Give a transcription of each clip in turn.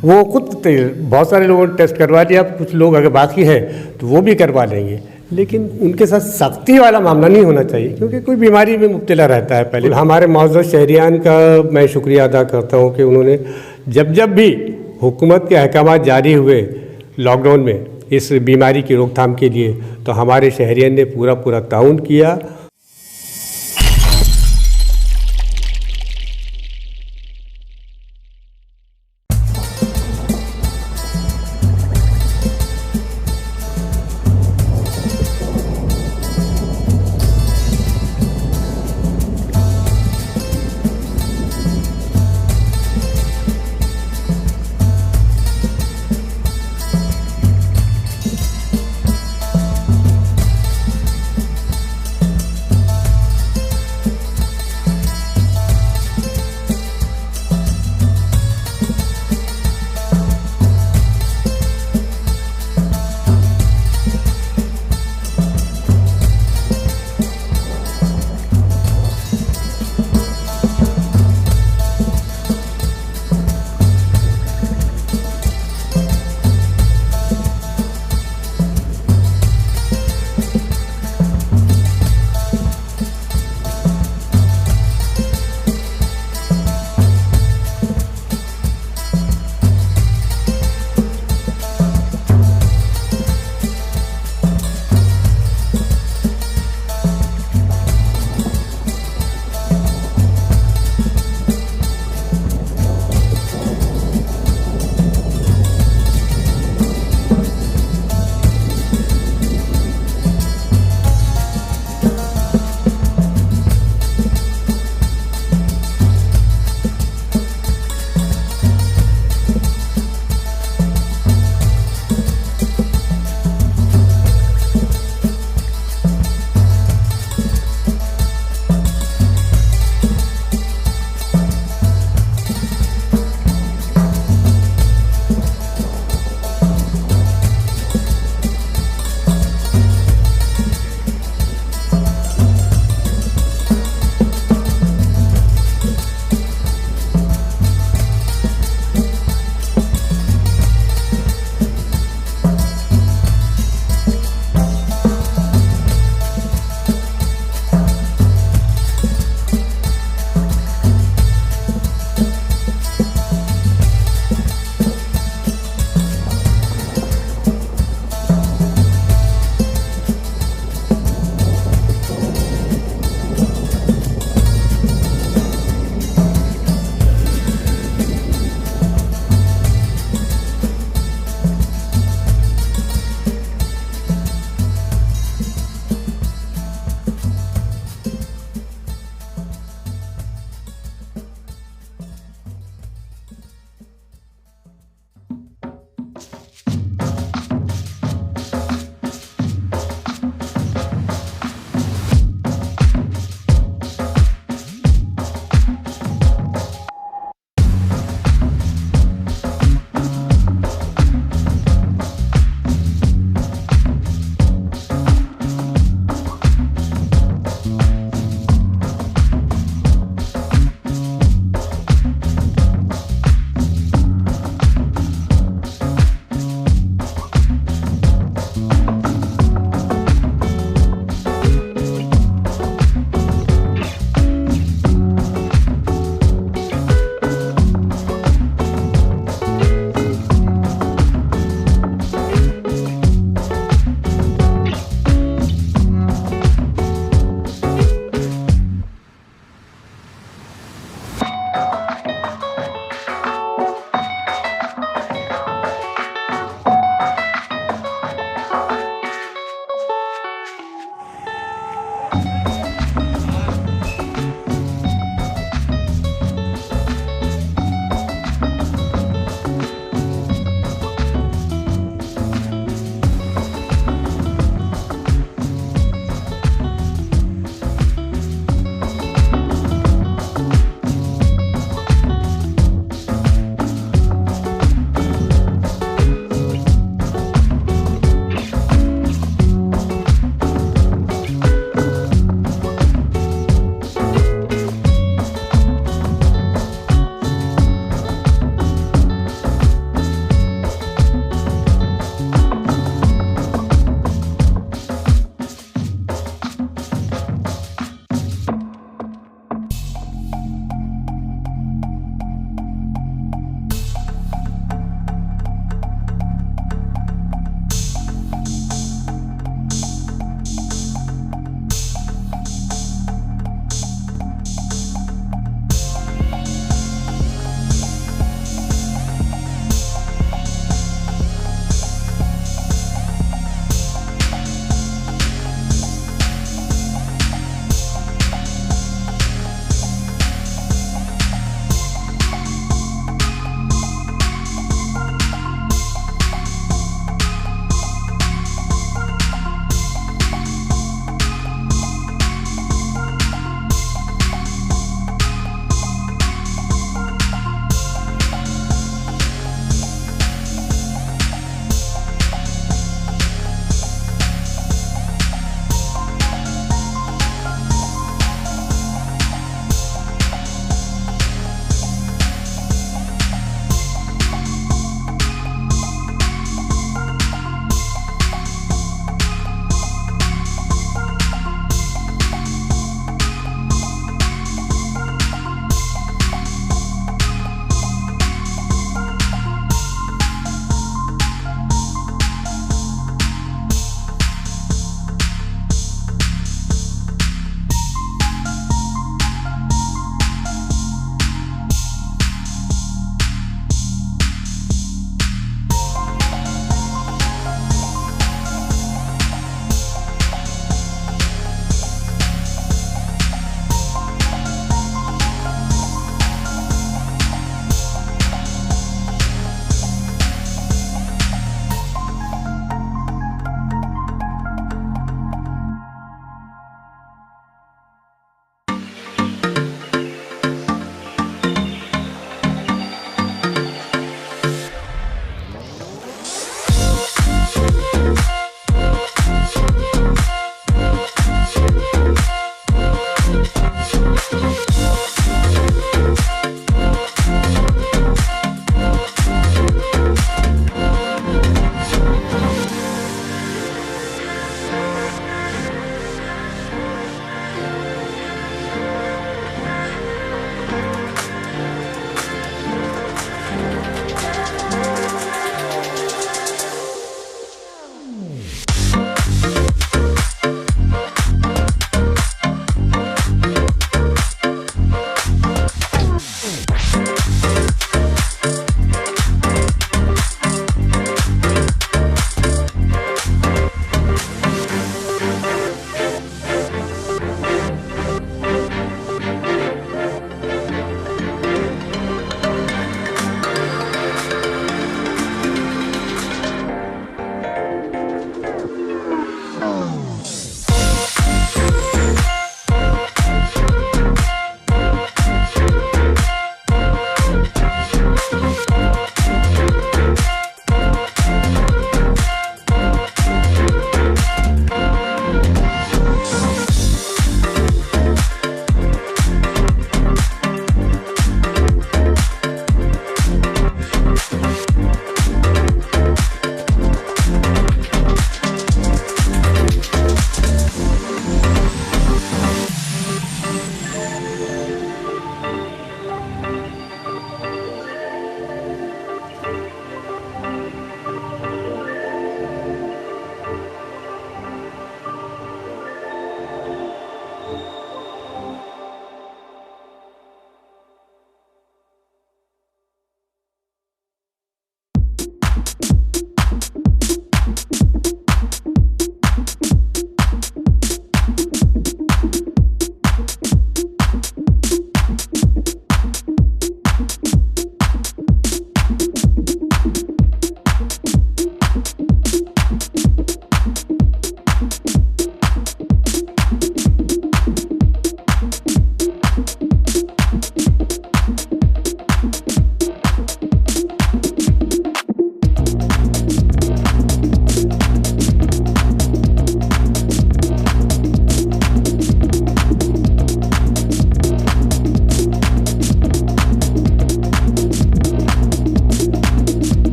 वो खुद बहुत सारे लोगों ने टेस्ट करवा लिया, कुछ लोग अगर बाकी हैं तो वो भी करवा लेंगे, लेकिन उनके साथ सख्ती वाला मामला नहीं होना चाहिए, क्योंकि कोई बीमारी में मुब्तला रहता है। पहले हमारे मौजूद शहरियान का मैं शुक्रिया अदा करता हूँ कि उन्होंने जब भी हुकूमत के अहकाम जारी हुए लॉकडाउन में इस बीमारी की रोकथाम के लिए, तो हमारे शहरियान ने पूरा ताउन किया।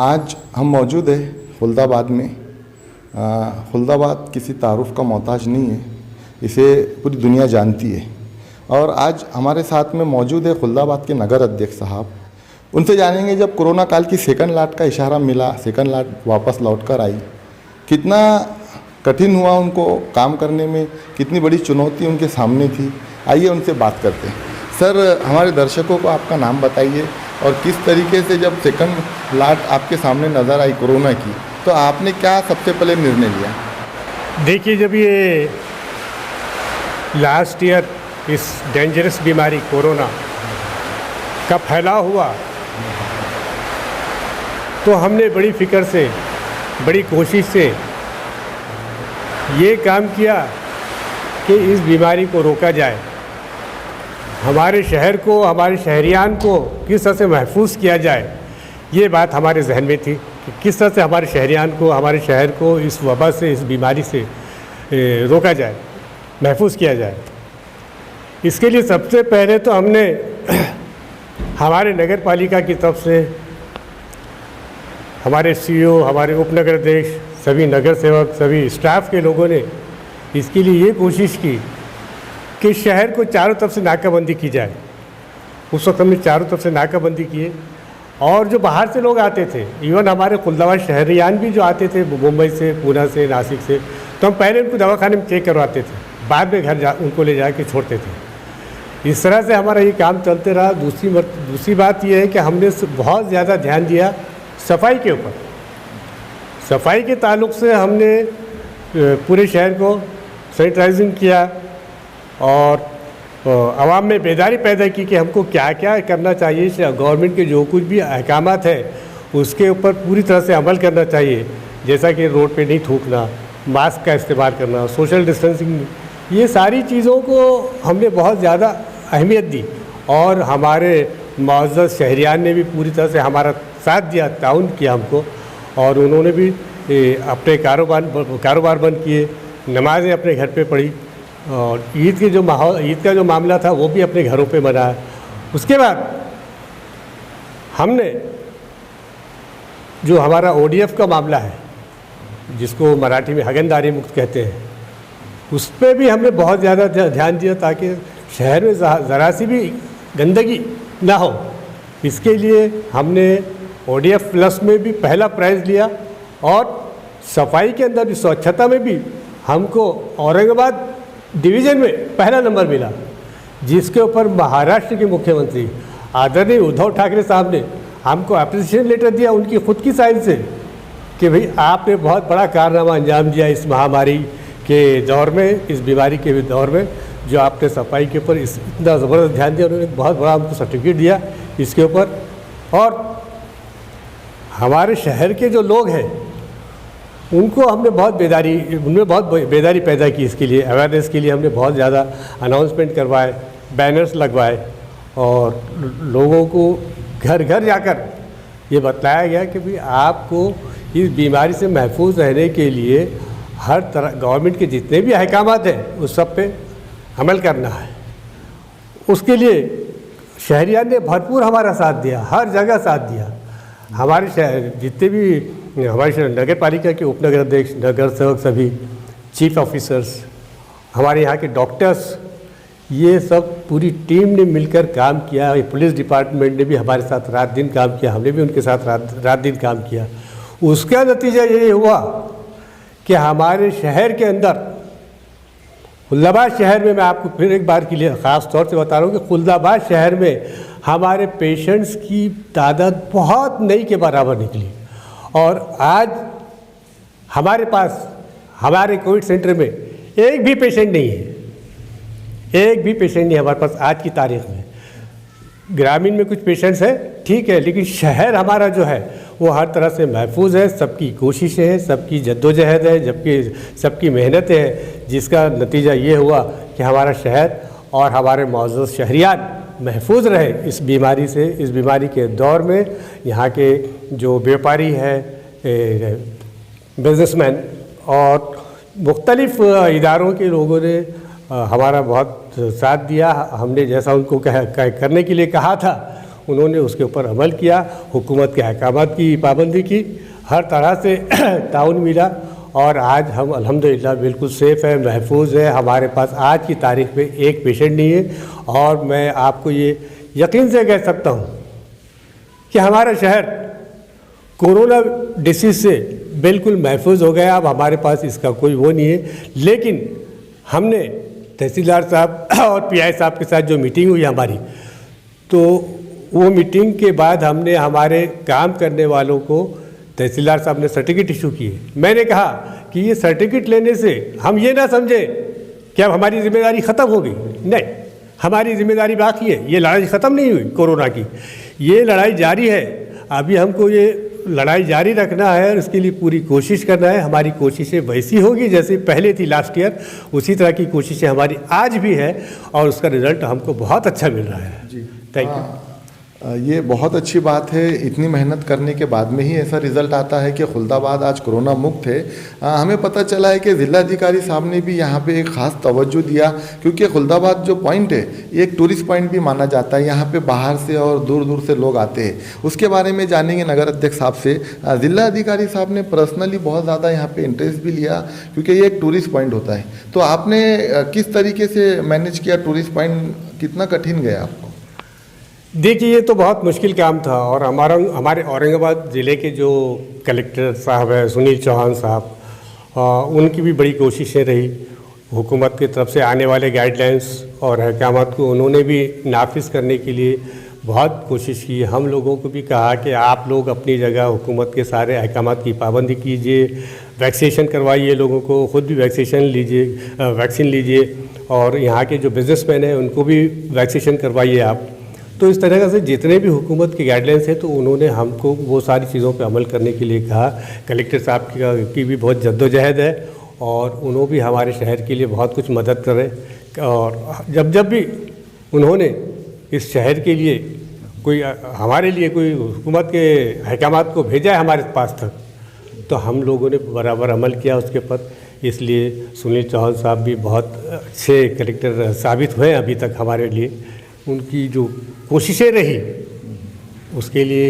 आज हम मौजूद है खुलदाबाद में। खुलदाबाद किसी तारुफ का मोहताज नहीं है, इसे पूरी दुनिया जानती है। और आज हमारे साथ में मौजूद है खुलदाबाद के नगर अध्यक्ष साहब। उनसे जानेंगे जब कोरोना काल की सेकंड लाट का इशारा मिला, सेकंड लाट वापस लौट कर आई, कितना कठिन हुआ उनको काम करने में, कितनी बड़ी चुनौती उनके सामने थी। आइए उनसे बात करते हैं। सर, हमारे दर्शकों को आपका नाम बताइए और किस तरीके से जब सेकंड लाट आपके सामने नज़र आई कोरोना की, तो आपने क्या सबसे पहले निर्णय लिया? देखिए, जब ये लास्ट ईयर इस डेंजरस बीमारी कोरोना का फैलाव हुआ, तो हमने बड़ी फिक्र से, बड़ी कोशिश से ये काम किया कि इस बीमारी को रोका जाए, हमारे शहर को, हमारे शहरियान को किस तरह से महफूज किया जाए। ये बात हमारे जहन में थी कि किस तरह से हमारे शहरियान को, हमारे शहर को इस वबा से, इस बीमारी से रोका जाए, महफूज किया जाए। इसके लिए सबसे पहले तो हमने हमारे नगर पालिका की तरफ से हमारे सीईओ, हमारे उपनगर अध्यक्ष, सभी नगर सेवक, सभी स्टाफ के लोगों ने इसके लिए ये कोशिश की कि शहर को चारों तरफ से नाकाबंदी की जाए। उस वक्त हमने चारों तरफ से नाकाबंदी किए और जो बाहर से लोग आते थे, इवन हमारे खुलदाबाद शहरियान भी जो आते थे मुंबई से, पूना से, नासिक से, तो हम पहले उनको दवाखाने में चेक करवाते थे, बाद में घर उनको ले जा के छोड़ते थे। इस तरह से हमारा ये काम चलते रहा। दूसरी बात यह है कि हमने बहुत ज़्यादा ध्यान दिया सफाई के ऊपर। सफाई के ताल्लुक से हमने पूरे शहर को सैनिटाइजिंग किया और आवाम में बेदारी पैदा की कि हमको क्या क्या करना चाहिए। गवर्नमेंट के जो कुछ भी अहकामात है उसके ऊपर पूरी तरह से अमल करना चाहिए, जैसा कि रोड पे नहीं थूकना, मास्क का इस्तेमाल करना, सोशल डिस्टेंसिंग, ये सारी चीज़ों को हमने बहुत ज़्यादा अहमियत दी। और हमारे मुअज़्ज़ज़ शहरियान ने भी पूरी तरह से हमारा साथ दिया, ताउन किया हमको, और उन्होंने भी अपने कारोबार बंद किए, नमाज़ें अपने घर पे पढ़ी और ईद का जो मामला था वो भी अपने घरों पे मनाया। उसके बाद हमने जो हमारा ODF का मामला है, जिसको मराठी में हगनदारी मुक्त कहते हैं, उस पर भी हमने बहुत ज़्यादा ध्यान दिया ताकि शहर में ज़रा सी भी गंदगी ना हो। इसके लिए हमने ODF प्लस में भी पहला प्राइज़ लिया और सफाई के अंदर भी, स्वच्छता में भी हमको औरंगाबाद डिवीज़न में पहला नंबर मिला, जिसके ऊपर महाराष्ट्र के मुख्यमंत्री आदरणीय उद्धव ठाकरे साहब ने हमको अप्रिसिएशन लेटर दिया उनकी खुद की साइड से कि भाई आपने बहुत बड़ा कारनामा अंजाम दिया इस महामारी के दौर में, इस बीमारी के दौर में, जो आपने सफाई के ऊपर इतना ज़बरदस्त ध्यान दिया। उन्होंने बहुत बड़ा हमको सर्टिफिकेट दिया इसके ऊपर। और हमारे शहर के जो लोग हैं उनको हमने उनमें बहुत बेदारी पैदा की। इसके लिए अवेयरनेस के लिए हमने बहुत ज़्यादा अनाउंसमेंट करवाए, बैनर्स लगवाए और लोगों को घर घर जाकर ये बताया गया कि भाई आपको इस बीमारी से महफूज रहने के लिए हर तरह गवर्नमेंट के जितने भी अहकामात हैं उस सब पे अमल करना है। उसके लिए शहरियान ने भरपूर हमारा साथ दिया, हर जगह साथ दिया। हमारे शहर जितने भी हमारे नगर पालिका के उपनगर अध्यक्ष, नगर सेवक, सभी चीफ ऑफिसर्स, हमारे यहाँ के डॉक्टर्स, ये सब पूरी टीम ने मिलकर काम किया। पुलिस डिपार्टमेंट ने भी हमारे साथ रात दिन काम किया, हमने भी उनके साथ रात दिन काम किया। उसका नतीजा ये हुआ कि हमारे शहर के अंदर, खुलदाबाद शहर में, मैं आपको फिर एक बार के लिए ख़ास तौर से बता रहा हूँ कि खुलदाबाद शहर में हमारे पेशेंट्स की तादाद बहुत नहीं के बराबर निकली। और आज हमारे पास, हमारे कोविड सेंटर में एक भी पेशेंट नहीं है, एक भी पेशेंट नहीं हमारे पास आज की तारीख में। ग्रामीण में कुछ पेशेंट्स हैं, ठीक है, लेकिन शहर हमारा जो है वो हर तरह से महफूज है। सबकी कोशिशें हैं, सबकी जद्दोजहद है, जबकि सबकी मेहनत है, जिसका नतीजा ये हुआ कि हमारा शहर और हमारे मुअज़्ज़ज़ शहरियान महफूज रहे इस बीमारी से। इस बीमारी के दौर में यहाँ के जो व्यापारी हैं, बिजनेसमैन और मुख्तलिफ़ इदारों के लोगों ने हमारा बहुत साथ दिया। हमने जैसा उनको करने के लिए कहा था उन्होंने उसके ऊपर अमल किया, हुकूमत के अहकामात की पाबंदी की, हर तरह से ताउन मिला और आज हम अल्हम्दुलिल्लाह बिल्कुल सेफ़ है, महफूज है। हमारे पास आज की तारीख में एक पेशेंट नहीं है और मैं आपको ये यकीन से कह सकता हूँ कि हमारा शहर कोरोना डिसीज़ से बिल्कुल महफूज हो गया। अब हमारे पास इसका कोई वो नहीं है। लेकिन हमने तहसीलदार साहब और पीआई साहब के साथ जो मीटिंग हुई हमारी, तो वो मीटिंग के बाद हमने हमारे काम करने वालों को तहसीलदार साहब ने सर्टिफिकेट इशू किए। मैंने कहा कि ये सर्टिफिकेट लेने से हम ये ना समझे कि अब हमारी जिम्मेदारी ख़त्म हो गई, नहीं, हमारी जिम्मेदारी बाकी है। ये लड़ाई ख़त्म नहीं हुई कोरोना की, ये लड़ाई जारी है। अभी हमको ये लड़ाई जारी रखना है और इसके लिए पूरी कोशिश करना है। हमारी कोशिशें वैसी होगी जैसे पहले थी लास्ट ईयर, उसी तरह की कोशिशें हमारी आज भी है और उसका रिज़ल्ट हमको बहुत अच्छा मिल रहा है जी। Thank you. ये बहुत अच्छी बात है। इतनी मेहनत करने के बाद में ही ऐसा रिज़ल्ट आता है कि खुल्दाबाद आज कोरोना मुक्त है। हमें पता चला है कि ज़िलाधिकारी साहब ने भी यहाँ पे एक ख़ास तवज्जो दिया, क्योंकि खुल्दाबाद जो पॉइंट है ये एक टूरिस्ट पॉइंट भी माना जाता है। यहाँ पे बाहर से और दूर दूर से लोग आते हैं। उसके बारे में जानेंगे नगर अध्यक्ष साहब से। ज़िलाधिकारी साहब ने पर्सनली बहुत ज़्यादा यहाँ पर इंटरेस्ट भी लिया, क्योंकि ये एक टूरिस्ट पॉइंट होता है। तो आपने किस तरीके से मैनेज किया टूरिस्ट पॉइंट, कितना कठिन गया आपको? देखिए, ये तो बहुत मुश्किल काम था और हमारे औरंगाबाद ज़िले के जो कलेक्टर साहब हैं सुनील चौहान साहब, उनकी भी बड़ी कोशिशें रही। हुकूमत की तरफ से आने वाले गाइडलाइंस और अहकामात को उन्होंने भी नाफिज करने के लिए बहुत कोशिश की। हम लोगों को भी कहा कि आप लोग अपनी जगह हुकूमत के सारे अहकामात की पाबंदी कीजिए, वैक्सीनेशन करवाइए, लोगों को ख़ुद भी वैक्सीन लीजिए और यहाँ के जो बिज़नेसमैन हैं उनको भी वैक्सीनेशन करवाइए आप। तो इस तरह से जितने भी हुकूमत के गाइडलाइंस हैं तो उन्होंने हमको वो सारी चीज़ों पे अमल करने के लिए कहा। कलेक्टर साहब की भी बहुत जद्दोजहद है और उन्होंने भी हमारे शहर के लिए बहुत कुछ मदद करे और जब भी उन्होंने इस शहर के लिए हमारे लिए कोई हुकूमत के अहकामात को भेजा है हमारे पास तक, तो हम लोगों ने बराबर अमल किया उसके ऊपर। इसलिए सुनील चौहान साहब भी बहुत अच्छे कलेक्टर साबित हुए अभी तक हमारे लिए। उनकी जो कोशिशें रही उसके लिए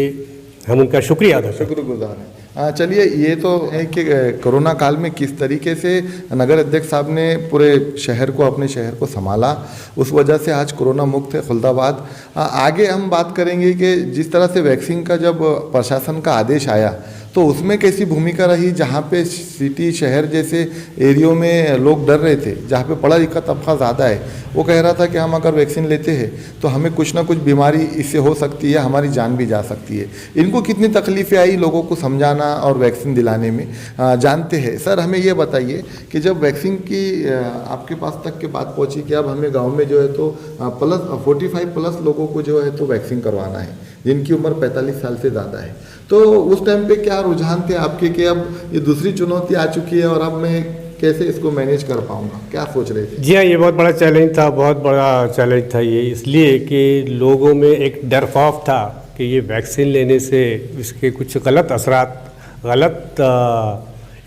हम उनका शुक्रिया अदा करते हैं। शुक्रगुजार हैं। चलिए, ये तो है कि कोरोना काल में किस तरीके से नगर अध्यक्ष साहब ने पूरे शहर को, अपने शहर को संभाला, उस वजह से आज कोरोना मुक्त है खुल्दाबाद। आगे हम बात करेंगे कि जिस तरह से वैक्सीन का जब प्रशासन का आदेश आया तो उसमें कैसी भूमिका रही, जहाँ पे सिटी शहर जैसे एरियो में लोग डर रहे थे, जहाँ पे पढ़ा लिखा तबका ज़्यादा है, वो कह रहा था कि हम अगर वैक्सीन लेते हैं तो हमें कुछ ना कुछ बीमारी इससे हो सकती है, हमारी जान भी जा सकती है। इनको कितनी तकलीफ़ें आई लोगों को समझाना और वैक्सीन दिलाने में, जानते हैं। सर, हमें ये बताइए कि जब वैक्सीन की आपके पास तक के बात पहुँची कि अब हमें गाँव में जो है तो 45+ लोगों को जो है तो वैक्सीन करवाना है, जिनकी उम्र 45 साल से ज़्यादा है, तो उस टाइम पे क्या रुझान थे आपके कि अब ये दूसरी चुनौती आ चुकी है और अब मैं कैसे इसको मैनेज कर पाऊंगा, क्या सोच रहे थे? जी हाँ, ये बहुत बड़ा चैलेंज था, बहुत बड़ा चैलेंज था ये, इसलिए कि लोगों में एक डर खौफ था कि ये वैक्सीन लेने से इसके कुछ गलत असरात, गलत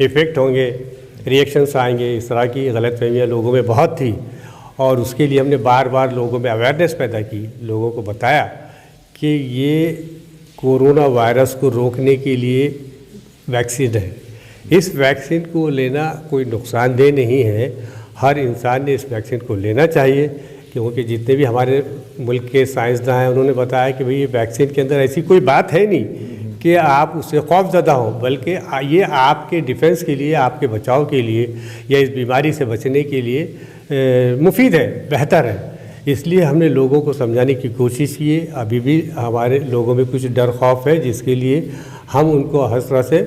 इफ़ेक्ट होंगे, रिएक्शंस आएंगे। इस तरह की गलतफहमियाँ लोगों में बहुत थी और उसके लिए हमने बार बार लोगों में अवेयरनेस पैदा की, लोगों को बताया कि ये कोरोना वायरस को रोकने के लिए वैक्सीन है। इस वैक्सीन को लेना कोई नुकसानदेह नहीं है, हर इंसान ने इस वैक्सीन को लेना चाहिए, क्योंकि जितने भी हमारे मुल्क के साइंसदान हैं उन्होंने बताया कि भाई ये वैक्सीन के अंदर ऐसी कोई बात है नहीं कि आप उससे खौफज़दा हो, बल्कि ये आपके डिफेंस के लिए, आपके बचाव के लिए या इस बीमारी से बचने के लिए मुफीद है, बेहतर है। इसलिए हमने लोगों को समझाने की कोशिश की। अभी भी हमारे लोगों में कुछ डर खौफ है, जिसके लिए हम उनको हर तरह से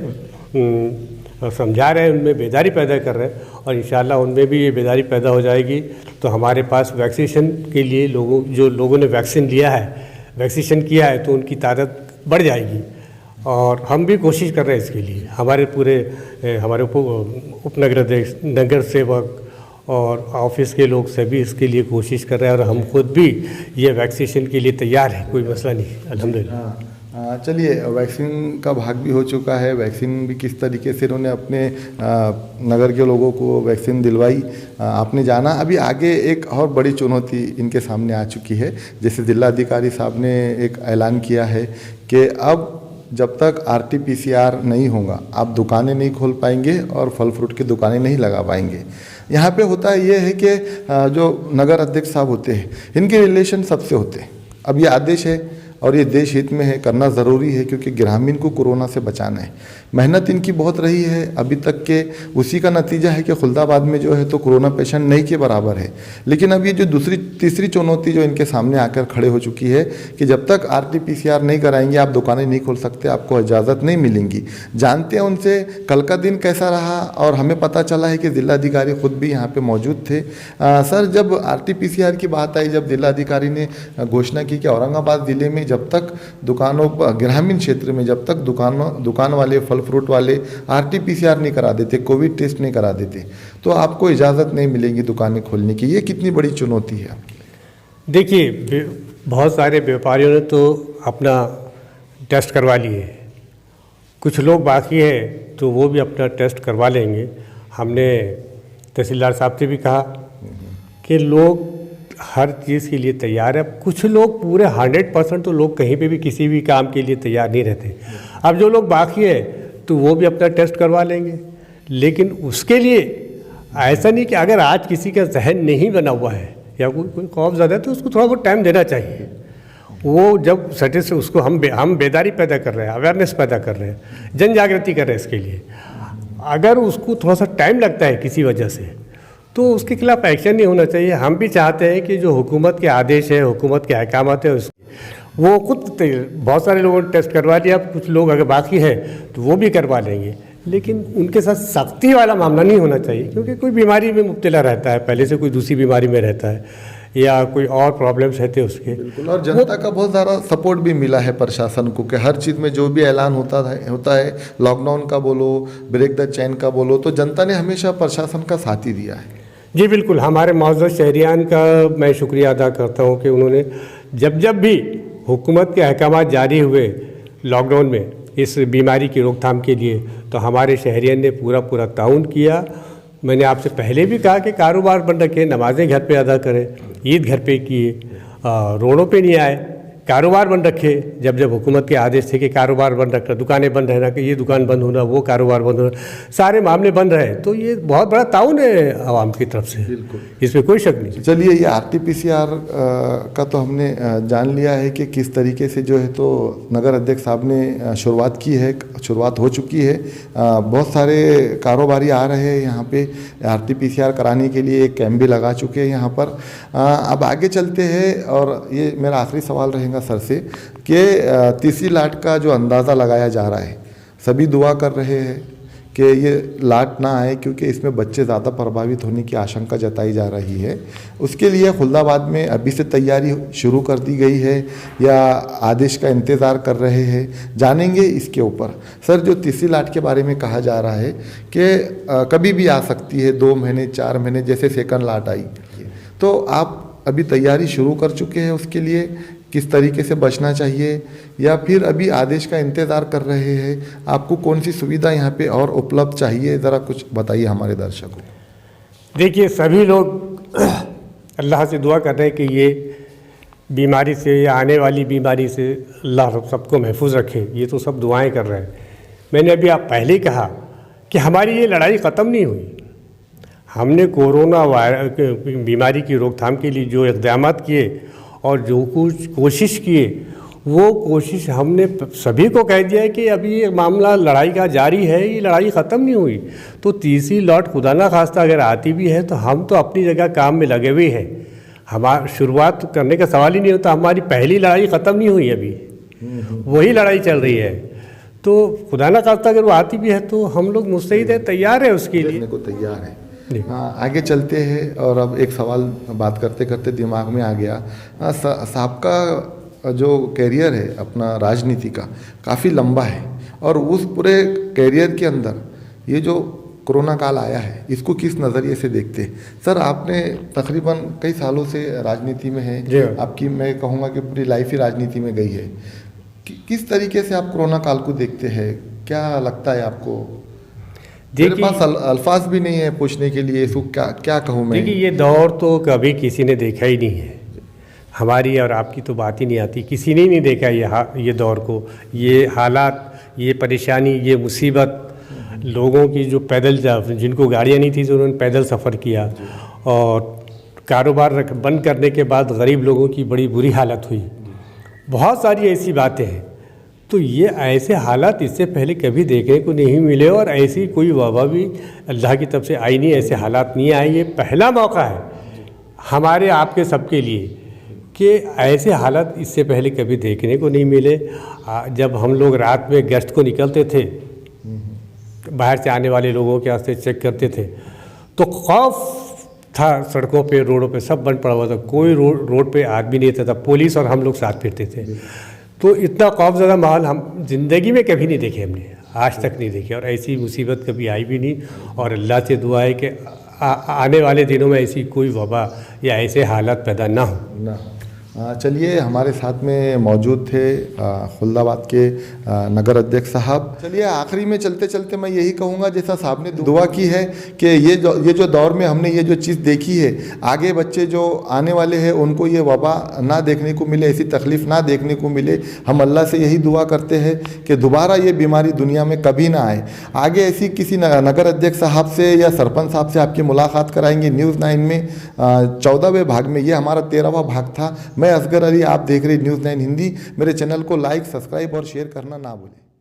समझा रहे हैं, उनमें बेदारी पैदा कर रहे हैं और इंशाल्लाह उनमें भी ये बेदारी पैदा हो जाएगी तो हमारे पास वैक्सीनेशन के लिए जो लोगों ने वैक्सीनेशन किया है तो उनकी तादाद बढ़ जाएगी और हम भी कोशिश कर रहे हैं इसके लिए। हमारे नगर सेवक और ऑफिस के लोग सभी इसके लिए कोशिश कर रहे हैं और हम खुद भी ये वैक्सीनेशन के लिए तैयार हैं, कोई मसला नहीं, अल्हम्दुलिल्लाह। चलिए, वैक्सीन का भाग भी हो चुका है। वैक्सीन भी किस तरीके से इन्होंने अपने नगर के लोगों को वैक्सीन दिलवाई, आपने जाना। अभी आगे एक और बड़ी चुनौती इनके सामने आ चुकी है। जैसे जिलाधिकारी साहब ने एक ऐलान किया है कि अब जब तक RT-PCR नहीं होगा आप दुकानें नहीं खोल पाएंगे और फल फ्रूट की दुकानें नहीं लगा पाएंगे। यहाँ पे होता ये है कि जो नगर अध्यक्ष साहब होते हैं इनके रिलेशन सबसे होते हैं। अब ये आदेश है और ये देश हित में है, करना ज़रूरी है, क्योंकि ग्रामीण को कोरोना से बचाना है। मेहनत इनकी बहुत रही है अभी तक के, उसी का नतीजा है कि खुलदाबाद में जो है तो कोरोना पेशेंट नहीं के बराबर है। लेकिन अब ये जो तीसरी चुनौती जो इनके सामने आकर खड़े हो चुकी है कि जब तक RT-PCR नहीं कराएंगे आप दुकानें नहीं खोल सकते, आपको इजाज़त नहीं मिलेंगी। जानते हैं उनसे कल का दिन कैसा रहा, और हमें पता चला है कि जिलाधिकारी खुद भी यहाँ पर मौजूद थे। सर, जब RT-PCR की बात आई, जब जिलाधिकारी ने घोषणा की कि औरंगाबाद ज़िले में जब तक दुकानों पर, ग्रामीण क्षेत्र में जब तक दुकान वाले, फल फ्रूट वाले RT-PCR नहीं करा देते, कोविड टेस्ट नहीं करा देते, तो आपको इजाज़त नहीं मिलेगी दुकानें खोलने की। ये कितनी बड़ी चुनौती है आपकी? देखिए, बहुत सारे व्यापारियों ने तो अपना टेस्ट करवा लिए, कुछ लोग बाकी है तो वो भी अपना टेस्ट करवा लेंगे। हमने तहसीलदार साहब से भी कहा कि लोग हर चीज़ के लिए तैयार है। कुछ लोग पूरे 100% तो लोग कहीं पे भी किसी भी काम के लिए तैयार नहीं रहते। अब जो लोग बाकी है तो वो भी अपना टेस्ट करवा लेंगे। लेकिन उसके लिए ऐसा नहीं कि अगर आज किसी का जहन नहीं बना हुआ है या कोई खौफ ज़्यादा है तो उसको थोड़ा बहुत टाइम देना चाहिए। वो जब सटे से उसको हम बेदारी पैदा कर रहे हैं, अवेयरनेस पैदा कर रहे हैं, जन जागृति कर रहे हैं इसके लिए। अगर उसको थोड़ा सा टाइम लगता है किसी वजह से तो उसके खिलाफ एक्शन नहीं होना चाहिए। हम भी चाहते हैं कि जो हुकूमत के आदेश है, हुकूमत के अहकामात है, वो खुद बहुत सारे लोगों ने टेस्ट करवा लिया। कुछ लोग अगर बाकी है तो वो भी करवा लेंगे। लेकिन उनके साथ सख्ती वाला मामला नहीं होना चाहिए, क्योंकि कोई बीमारी में मुब्तला रहता है, पहले से कोई दूसरी बीमारी में रहता है या कोई और प्रॉब्लम्स रहते हैं उसके। बिल्कुल, और जनता का बहुत ज़्यादा सपोर्ट भी मिला है प्रशासन को कि हर चीज़ में जो भी ऐलान होता है, लॉकडाउन का बोलो, ब्रेक द चेन का बोलो, तो जनता ने हमेशा प्रशासन का साथ ही दिया है। जी बिल्कुल, हमारे मौजूद शहरियान का मैं शुक्रिया अदा करता हूँ कि उन्होंने जब भी हुकूमत के अहकाम जारी हुए लॉकडाउन में इस बीमारी की रोकथाम के लिए, तो हमारे शहरियान ने पूरा ताउन किया। मैंने आपसे पहले भी कहा कि कारोबार बंद रखें, नमाज़ें घर पे अदा करें, ईद घर पे किए, रोडों पे नहीं आए, कारोबार बंद रखे। जब हुकूमत के आदेश थे कि कारोबार बंद रखना, दुकानें बंद रहना, कि ये दुकान बंद होना, वो कारोबार बंद होना, सारे मामले बंद रहे, तो ये बहुत बड़ा ताउन है आवाम की तरफ से। बिल्कुल, इसमें कोई शक नहीं। चलिए, ये RT-PCR का तो हमने जान लिया है कि किस तरीके से जो है तो नगर अध्यक्ष साहब ने शुरुआत की है, शुरुआत हो चुकी है। बहुत सारे कारोबारी आ रहे हैं यहाँ पे RT-PCR कराने के लिए, एक कैंप भी लगा चुके हैं यहाँ पर। अब आगे चलते हैं, और ये मेरा आखिरी सवाल रहेगा सर से कि तीसरी लाट का जो अंदाज़ा लगाया जा रहा है, सभी दुआ कर रहे हैं कि ये लाट ना आए, क्योंकि इसमें बच्चे ज़्यादा प्रभावित होने की आशंका जताई जा रही है। उसके लिए खुलदाबाद में अभी से तैयारी शुरू कर दी गई है या आदेश का इंतज़ार कर रहे हैं, जानेंगे इसके ऊपर। सर, जो तीसरी लाट के बारे में कहा जा रहा है कि कभी भी आ सकती है, 2 महीने 4 महीने जैसे सेकंड लाट आई, तो आप अभी तैयारी शुरू कर चुके हैं उसके लिए? किस तरीके से बचना चाहिए, या फिर अभी आदेश का इंतज़ार कर रहे हैं? आपको कौन सी सुविधा यहाँ पे और उपलब्ध चाहिए, ज़रा कुछ बताइए हमारे दर्शकों को। देखिए, सभी लोग अल्लाह से दुआ कर रहे हैं कि ये बीमारी से या आने वाली बीमारी से अल्लाह सबको महफूज रखे। ये तो सब दुआएं कर रहे हैं। मैंने अभी आप पहले ही कहा कि हमारी ये लड़ाई ख़त्म नहीं हुई। हमने कोरोना बीमारी की रोकथाम के लिए जो इक़दाम किए और जो कुछ कोशिश किए, वो कोशिश हमने सभी को कह दिया है कि अभी ये मामला लड़ाई का जारी है, ये लड़ाई ख़त्म नहीं हुई। तो तीसरी लौट खुदा ना खास्ता अगर आती भी है तो हम तो अपनी जगह काम में लगे हुए हैं। हमारा शुरुआत करने का सवाल ही नहीं होता। हमारी पहली लड़ाई ख़त्म नहीं हुई, अभी वही लड़ाई चल रही है। तो खुदा ना खास्ता अगर वो आती भी है तो हम लोग मुस्तैद है, तैयार है उसके लिए, को तैयार है। हाँ, आगे चलते हैं। और अब एक सवाल बात करते करते दिमाग में आ गया। साहब का जो कैरियर है अपना राजनीति का, काफ़ी लंबा है, और उस पूरे कैरियर के अंदर ये जो कोरोना काल आया है, इसको किस नज़रिए से देखते हैं? सर, आपने तकरीबन कई सालों से राजनीति में है, आपकी मैं कहूँगा कि पूरी लाइफ ही राजनीति में गई है। किस तरीके से आप कोरोना काल को देखते हैं, क्या लगता है आपको? मेरे देखिए, पास अल्फाज भी नहीं है पूछने के लिए, इसको क्या क्या कहूँ मैं। देखिए ये दौर तो कभी किसी ने देखा ही नहीं है, हमारी और आपकी तो बात ही नहीं आती, किसी ने ही नहीं देखा ये दौर को, ये हालात, ये परेशानी, ये मुसीबत, लोगों की जो पैदल जिनको गाड़ियाँ नहीं थी तो उन्होंने पैदल सफ़र किया, और कारोबार बंद करने के बाद गरीब लोगों की बड़ी बुरी हालत हुई। बहुत सारी ऐसी बातें हैं। तो ये ऐसे हालात इससे पहले कभी देखने को नहीं मिले, और ऐसी कोई वबा भी अल्लाह की तरफ से आई नहीं, ऐसे हालात नहीं आए। ये पहला मौका है हमारे आपके सबके लिए कि ऐसे हालात इससे पहले कभी देखने को नहीं मिले। जब हम लोग रात में गश्त को निकलते थे, बाहर से आने वाले लोगों के वास्ते चेक करते थे, तो खौफ था, सड़कों पे, रोडों पे सब बंद पड़ा हुआ था, कोई रोड पे आदमी नहीं था, पुलिस और हम लोग साथ फिरते थे। तो इतना खौफजदा माहौल हम ज़िंदगी में कभी नहीं देखे, हमने आज तक नहीं देखे, और ऐसी मुसीबत कभी आई भी नहीं। और अल्लाह से दुआ है कि आने वाले दिनों में ऐसी कोई वबा या ऐसे हालात पैदा ना हो। ना चलिए, हमारे साथ में मौजूद थे खुल्दाबाद के नगर अध्यक्ष साहब। चलिए, आखिरी में चलते चलते मैं यही कहूँगा, जैसा साहब ने दुआ की है कि ये जो दौर में हमने ये जो चीज़ देखी है, आगे बच्चे जो आने वाले हैं उनको ये वबा ना देखने को मिले, ऐसी तकलीफ़ ना देखने को मिले। हम अल्लाह से यही दुआ करते हैं कि दोबारा ये बीमारी दुनिया में कभी ना आए। आगे ऐसी किसी नगर अध्यक्ष साहब से या सरपंच साहब से आपकी मुलाकात कराएंगे न्यूज़ 9 में 14वें भाग में। ये हमारा 13वां भाग था। मैं असगर अली, आप देख रहे न्यूज़ 9 हिंदी। मेरे चैनल को लाइक, सब्सक्राइब और शेयर करना ना भूलें।